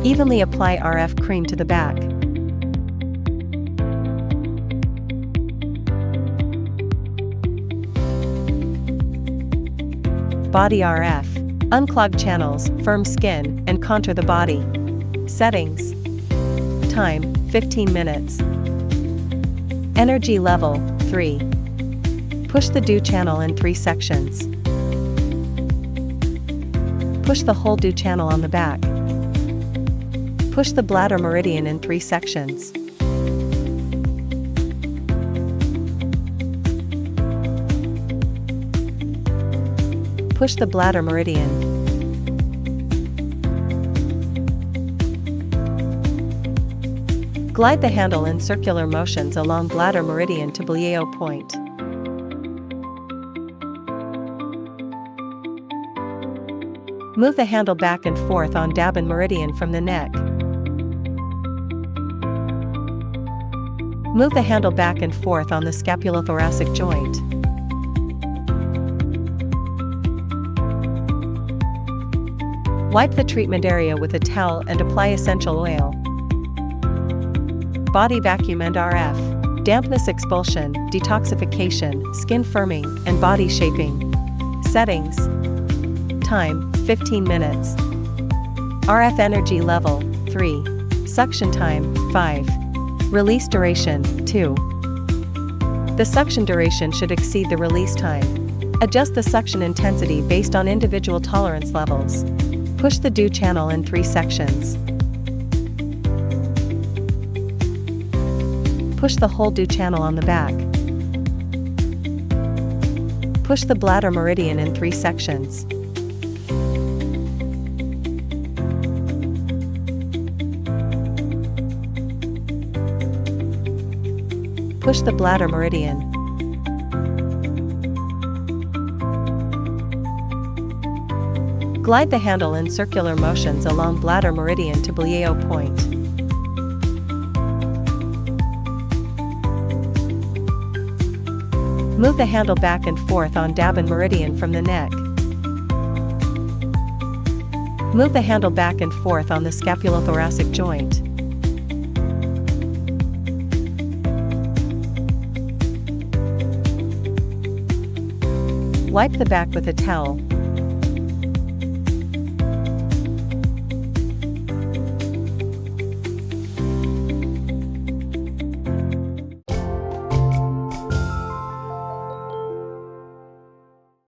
Evenly apply RF cream to the back. Body RF. Unclog channels, firm skin, and contour the body. Settings. Time, 15 minutes. Energy level, 3. Push the dew channel in 3 sections. Push the whole dew channel on the back. Push the bladder meridian in 3 sections. Push the bladder meridian. Glide the handle in circular motions along bladder meridian to Blieo point. Move the handle back and forth on Dabin meridian from the neck. Move the handle back and forth on the scapulothoracic joint. Wipe the treatment area with a towel and apply essential oil. Body vacuum and RF. Dampness expulsion, detoxification, skin firming, and body shaping. Settings. Time, 15 minutes. RF energy level, 3. Suction time, 5. Release duration, 2. The suction duration should exceed the release time. Adjust the suction intensity based on individual tolerance levels. Push the dew channel in 3 sections. Push the whole dew channel on the back. Push the bladder meridian in 3 sections. Push the bladder meridian. Glide the handle in circular motions along bladder meridian to Blieo point. Move the handle back and forth on Dabin meridian from the neck. Move the handle back and forth on the scapulothoracic joint. Wipe the back with a towel.